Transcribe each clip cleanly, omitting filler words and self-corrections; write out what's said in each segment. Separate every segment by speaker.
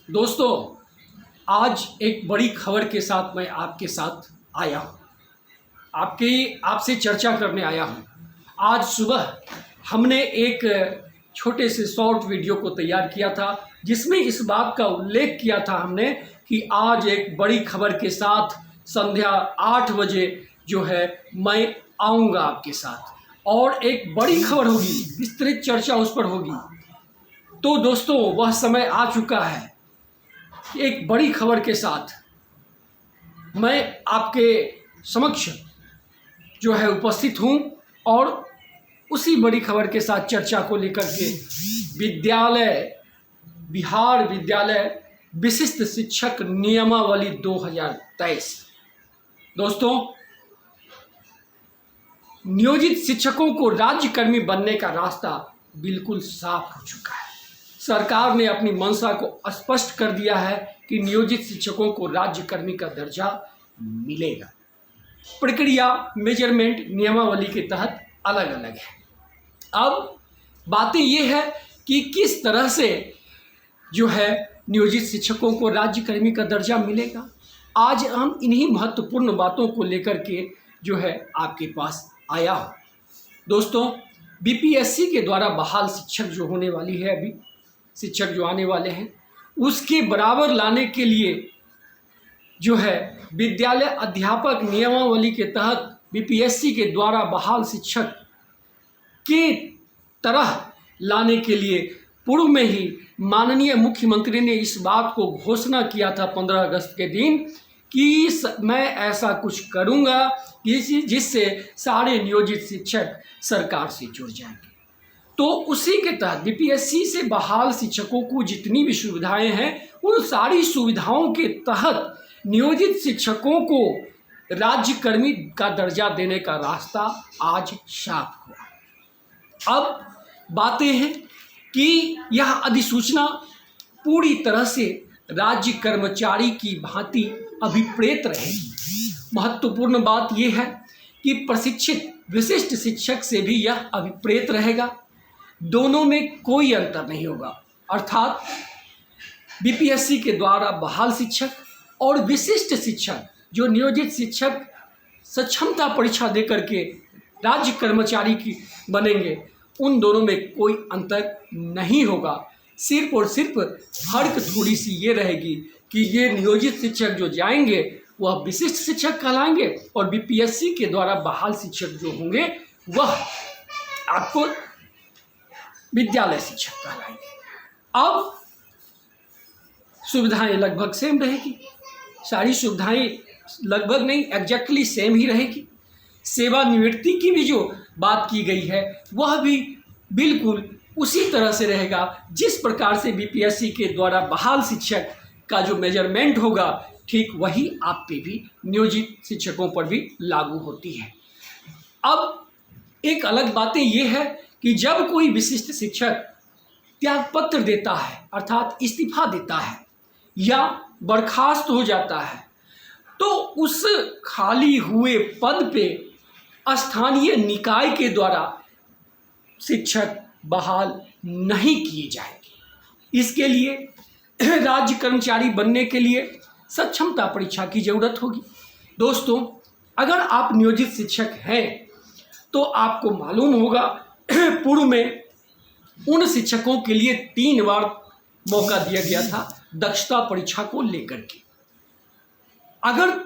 Speaker 1: दोस्तों, आज एक बड़ी खबर के साथ मैं आपके साथ आया हूँ। आपसे चर्चा करने आया हूँ। आज सुबह हमने एक छोटे से शॉर्ट वीडियो को तैयार किया था, जिसमें इस बात का उल्लेख किया था हमने कि आज एक बड़ी खबर के साथ संध्या 8 बजे जो है मैं आऊँगा आपके साथ, और एक बड़ी खबर होगी, विस्तृत चर्चा उस पर होगी। तो दोस्तों, वह समय आ चुका है। एक बड़ी खबर के साथ मैं आपके समक्ष जो है उपस्थित हूँ, और उसी बड़ी खबर के साथ चर्चा को लेकर के बिहार विद्यालय विशिष्ट शिक्षक नियमावली 2023। दोस्तों, नियोजित शिक्षकों को राज्यकर्मी बनने का रास्ता बिल्कुल साफ हो चुका है। सरकार ने अपनी मंशा को स्पष्ट कर दिया है कि नियोजित शिक्षकों को राज्यकर्मी का दर्जा मिलेगा। प्रक्रिया मेजरमेंट नियमावली के तहत अलग अलग है। अब बातें ये है कि किस तरह से जो है नियोजित शिक्षकों को राज्यकर्मी का दर्जा मिलेगा। आज हम इन्हीं महत्वपूर्ण बातों को लेकर के जो है आपके पास आया हूँ। दोस्तों, बीपीएससी के द्वारा बहाल शिक्षक जो होने वाली है, अभी शिक्षक जो आने वाले हैं, उसके बराबर लाने के लिए जो है विद्यालय अध्यापक नियमावली के तहत बीपीएससी के द्वारा बहाल शिक्षक के तरह लाने के लिए पूर्व में ही माननीय मुख्यमंत्री ने इस बात को घोषणा किया था 15 अगस्त के दिन कि मैं ऐसा कुछ करूंगा जिससे सारे नियोजित शिक्षक सरकार से जुड़ जाएंगे। तो उसी के तहत बीपीएससी से बहाल शिक्षकों को जितनी भी सुविधाएं हैं, उन सारी सुविधाओं के तहत नियोजित शिक्षकों को राज्यकर्मी का दर्जा देने का रास्ता आज साफ हुआ। अब बातें हैं कि यह अधिसूचना पूरी तरह से राज्य कर्मचारी की भांति अभिप्रेत रहेगी। महत्वपूर्ण बात यह है कि प्रशिक्षित विशिष्ट शिक्षक से भी यह अभिप्रेत रहेगा। दोनों में कोई अंतर नहीं होगा। अर्थात बीपीएससी के द्वारा बहाल शिक्षक और विशिष्ट शिक्षक जो नियोजित शिक्षक सक्षमता परीक्षा देकर के राज्य कर्मचारी की बनेंगे, उन दोनों में कोई अंतर नहीं होगा। सिर्फ और सिर्फ फर्क थोड़ी सी ये रहेगी कि ये नियोजित शिक्षक जो जाएंगे वह विशिष्ट शिक्षक कहलाएंगे, और बीपीएससी के द्वारा बहाल शिक्षक जो होंगे वह आपको विद्यालय शिक्षक कहलाएंगे। अब सुविधाएं लगभग सेम रहेगी, सारी सुविधाएं लगभग नहीं, एग्जैक्टली सेम ही रहेगी। सेवानिवृत्ति की भी जो बात की गई है वह भी बिल्कुल उसी तरह से रहेगा जिस प्रकार से बीपीएससी के द्वारा बहाल शिक्षक का जो मेजरमेंट होगा, ठीक वही आप पे भी नियोजित शिक्षकों पर भी लागू होती है। अब एक अलग बातें ये है कि जब कोई विशिष्ट शिक्षक त्यागपत्र देता है, अर्थात इस्तीफा देता है या बर्खास्त हो जाता है, तो उस खाली हुए पद पे स्थानीय निकाय के द्वारा शिक्षक बहाल नहीं किए जाएंगे। इसके लिए राज्य कर्मचारी बनने के लिए सक्षमता परीक्षा की जरूरत होगी। दोस्तों, अगर आप नियोजित शिक्षक हैं तो आपको मालूम होगा पूर्व में उन शिक्षकों के लिए 3 बार मौका दिया गया था दक्षता परीक्षा को लेकर के। अगर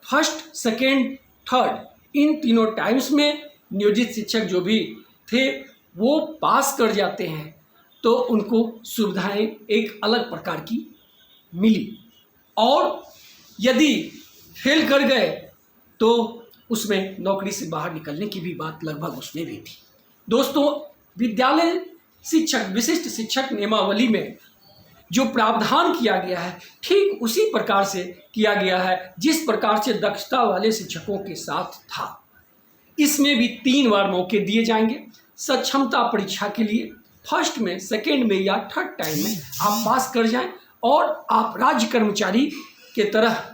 Speaker 1: फर्स्ट, सेकेंड, थर्ड इन तीनों टाइम्स में नियोजित शिक्षक जो भी थे वो पास कर जाते हैं तो उनको सुविधाएं एक अलग प्रकार की मिली, और यदि फेल कर गए तो उसमें नौकरी से बाहर निकलने की भी बात लगभग उसमें भी थी। दोस्तों, विद्यालय शिक्षक विशिष्ट शिक्षक नियमावली में जो प्रावधान किया गया है ठीक उसी प्रकार से किया गया है जिस प्रकार से दक्षता वाले शिक्षकों के साथ था। इसमें भी 3 बार मौके दिए जाएंगे सक्षमता परीक्षा के लिए। फर्स्ट में, सेकेंड में या थर्ड टाइम में आप पास कर जाएं और आप राज्य कर्मचारी के तरह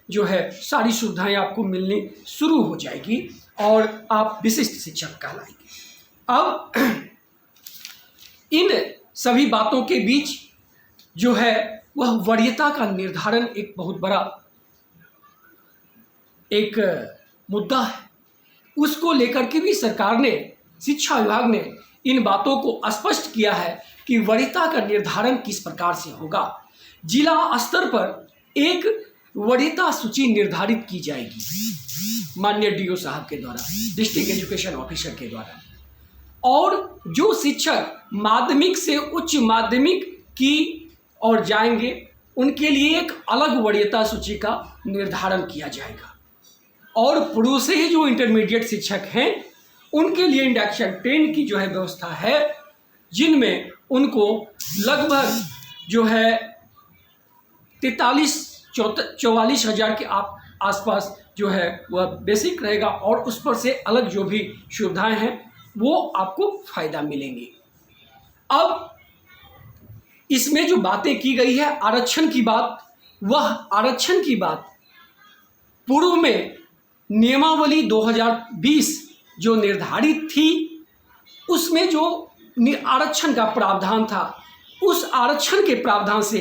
Speaker 1: जो है सारी सुविधाएं आपको मिलनी शुरू हो जाएगी और आप विशिष्ट शिक्षक कहलाएंगे। अब इन सभी बातों के बीच जो है वह वरीयता का निर्धारण एक बहुत बड़ा एक मुद्दा है। उसको लेकर के भी सरकार ने, शिक्षा विभाग ने इन बातों को स्पष्ट किया है कि वरीयता का निर्धारण किस प्रकार से होगा। जिला स्तर पर एक वरीयता सूची निर्धारित की जाएगी माननीय डीओ साहब के द्वारा, डिस्ट्रिक्ट एजुकेशन ऑफिसर के द्वारा। और जो शिक्षक माध्यमिक से उच्च माध्यमिक की ओर जाएंगे उनके लिए एक अलग वरीयता सूची का निर्धारण किया जाएगा। और पूर्व से ही जो इंटरमीडिएट शिक्षक हैं उनके लिए इंडक्शन 10 की जो है व्यवस्था है, जिनमें उनको लगभग जो है 44 हज़ार के आसपास जो है वह बेसिक रहेगा और उस पर से अलग जो भी सुविधाएं हैं वो आपको फायदा मिलेंगी। अब इसमें जो बातें की गई है आरक्षण की बात, वह आरक्षण की बात पूर्व में नियमावली 2020 जो निर्धारित थी उसमें जो आरक्षण का प्रावधान था, उस आरक्षण के प्रावधान से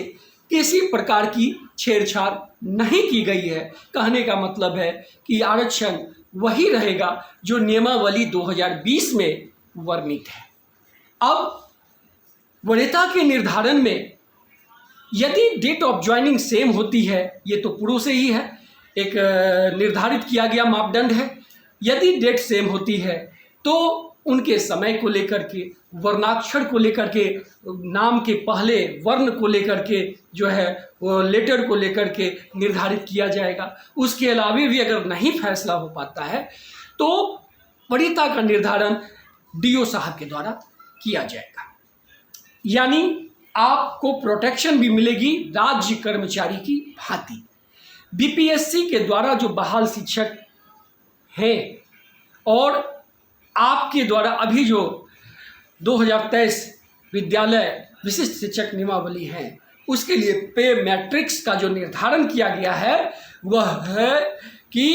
Speaker 1: किसी प्रकार की छेड़छाड़ नहीं की गई है। कहने का मतलब है कि आरक्षण वही रहेगा जो नियमावली 2020 में वर्णित है। अब वरीयता के निर्धारण में यदि डेट ऑफ ज्वाइनिंग सेम होती है, ये तो पूर्व से ही है, एक निर्धारित किया गया मापदंड है। यदि डेट सेम होती है तो उनके समय को लेकर के, वर्णाक्षर को लेकर के, नाम के पहले वर्ण को लेकर के जो है वो लेटर को लेकर के निर्धारित किया जाएगा। उसके अलावा भी अगर नहीं फैसला हो पाता है तो वरीयता का निर्धारण डीओ साहब के द्वारा किया जाएगा। यानी आपको प्रोटेक्शन भी मिलेगी राज्य कर्मचारी की भांति। बीपीएससी के द्वारा जो बहाल शिक्षक हैं और आपके द्वारा अभी जो 2023 विद्यालय विशिष्ट शिक्षक नियमावली है उसके लिए पे मैट्रिक्स का जो निर्धारण किया गया है वह है कि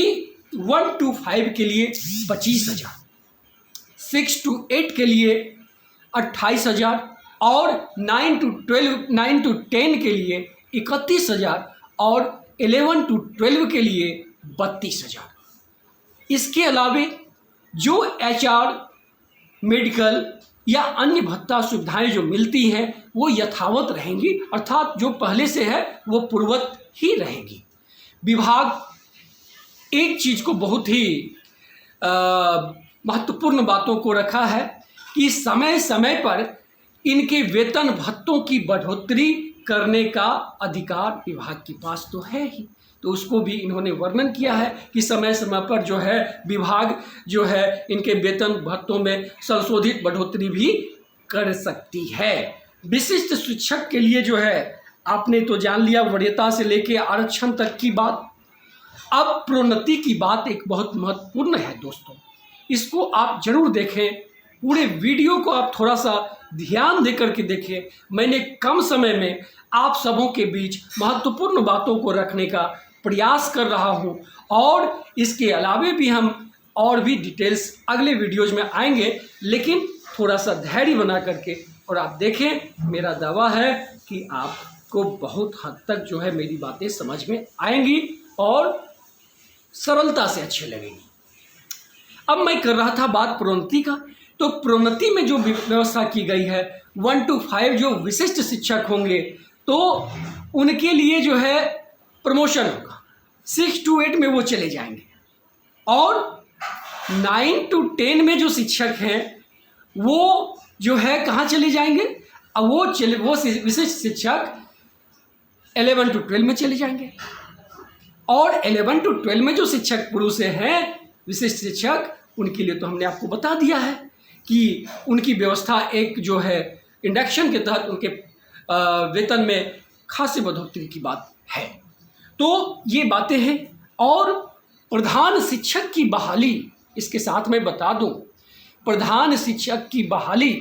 Speaker 1: 1 to 5 के लिए 25,000, 6 to 8 के लिए 28,000 और 9 to 10 के लिए 31,000 और 11 to 12 के लिए 32,000। इसके अलावे जो HR, मेडिकल या अन्य भत्ता सुविधाएं जो मिलती हैं वो यथावत रहेंगी, अर्थात जो पहले से है वो पूर्ववत ही रहेगी। विभाग एक चीज़ को बहुत ही महत्वपूर्ण बातों को रखा है कि समय समय पर इनके वेतन भत्तों की बढ़ोतरी करने का अधिकार विभाग के पास तो है ही, तो उसको भी इन्होंने वर्णन किया है कि समय समय पर जो है विभाग जो है इनके वेतन भत्तों में संशोधित बढ़ोतरी भी कर सकती है। विशिष्ट शिक्षक के लिए जो है आपने तो जान लिया वरीयता से लेके आरक्षण तक की बात। अब प्रोन्नति की बात एक बहुत महत्वपूर्ण है दोस्तों, इसको आप जरूर देखें, पूरे वीडियो को आप थोड़ा सा ध्यान देकर के देखें। मैंने कम समय में आप सबों के बीच महत्वपूर्ण बातों को रखने का प्रयास कर रहा हूं और इसके अलावे भी हम और भी डिटेल्स अगले वीडियोज में आएंगे, लेकिन थोड़ा सा धैर्य बना करके और आप देखें। मेरा दावा है कि आपको बहुत हद तक जो है मेरी बातें समझ में आएंगी और सरलता से अच्छी लगेंगी। अब मैं कर रहा था बात प्रोन्नति का, तो प्रोन्नति में जो व्यवस्था की गई है 1 to 5 जो विशिष्ट शिक्षक होंगे तो उनके लिए जो है प्रमोशन होगा, 6 to 8 में वो चले जाएंगे और 9 to 10 में जो शिक्षक हैं वो जो है कहाँ चले जाएंगे, अब वो विशिष्ट शिक्षक 11 to 12 में चले जाएंगे और 11 to 12 में जो शिक्षक पूर्व से हैं विशिष्ट शिक्षक, उनके लिए तो हमने आपको बता दिया है कि उनकी व्यवस्था एक जो है इंडक्शन के तहत उनके वेतन में खासी बढ़ोतरी की बात है। तो ये बातें हैं। और प्रधान शिक्षक की बहाली, इसके साथ मैं बता दूं, प्रधान शिक्षक की बहाली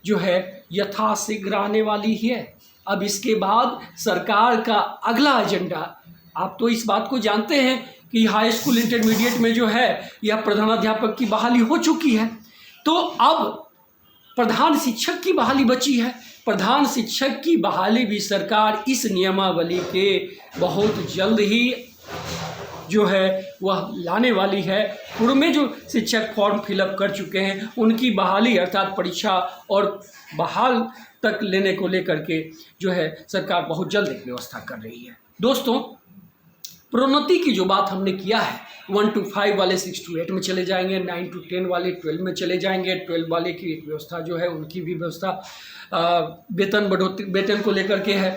Speaker 1: जो है यथाशीघ्र आने वाली है। अब इसके बाद सरकार का अगला एजेंडा, आप तो इस बात को जानते हैं कि हाई स्कूल इंटरमीडिएट में जो है यह प्रधानाध्यापक की बहाली हो चुकी है, तो अब प्रधान शिक्षक की बहाली बची है। प्रधान शिक्षक की बहाली भी सरकार इस नियमावली के बहुत जल्द ही जो है वह लाने वाली है। पूर्व में जो शिक्षक फॉर्म फिलअप कर चुके हैं उनकी बहाली अर्थात परीक्षा और बहाल तक लेने को लेकर के जो है सरकार बहुत जल्द एक व्यवस्था कर रही है। दोस्तों, प्रोन्नति की जो बात हमने किया है, 1 to 5 वाले 6 to 8 में चले जाएंगे, 9 to 10 वाले 12 में चले जाएंगे, 12 वाले की एक व्यवस्था जो है उनकी भी व्यवस्था वेतन बढ़ोतरी वेतन को लेकर के है।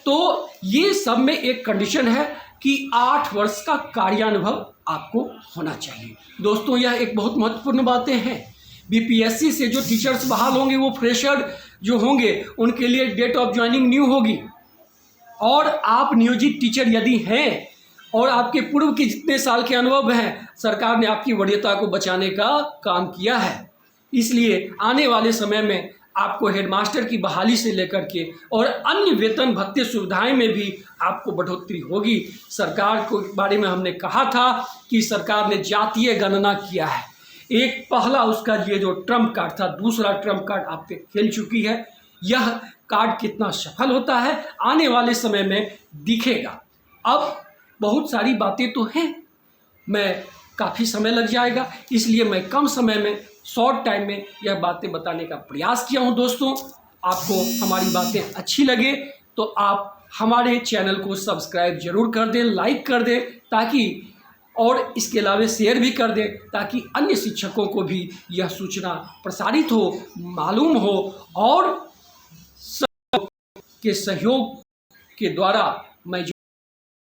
Speaker 1: तो ये सब में एक कंडीशन है कि 8 वर्ष का कार्यानुभव आपको होना चाहिए। दोस्तों, यह एक बहुत महत्वपूर्ण बातें हैं। बीपीएससी से जो टीचर्स बहाल होंगे वो फ्रेशर जो होंगे उनके लिए डेट ऑफ ज्वाइनिंग न्यू होगी, और आप नियोजित टीचर यदि हैं और आपके पूर्व के जितने साल के अनुभव हैं, सरकार ने आपकी वरीयता को बचाने का काम किया है। इसलिए आने वाले समय में आपको हेडमास्टर की बहाली से लेकर के और अन्य वेतन भत्ते सुविधाएं में भी आपको बढ़ोतरी होगी। सरकार को बारे में हमने कहा था कि सरकार ने जातीय गणना किया है। एक पहला उसका ये जो ट्रम्प कार्ड था, दूसरा ट्रम्प कार्ड आप पे खेल चुकी है। यह कार्ड कितना सफल होता है आने वाले समय में दिखेगा। अब बहुत सारी बातें तो हैं, मैं काफ़ी समय लग जाएगा, इसलिए मैं कम समय में शॉर्ट टाइम में यह बातें बताने का प्रयास किया हूं। दोस्तों, आपको हमारी बातें अच्छी लगे तो आप हमारे चैनल को सब्सक्राइब जरूर कर दें, लाइक कर दें, ताकि और इसके अलावा शेयर भी कर दें ताकि अन्य शिक्षकों को भी यह सूचना प्रसारित हो, मालूम हो, और के सहयोग के द्वारा मैं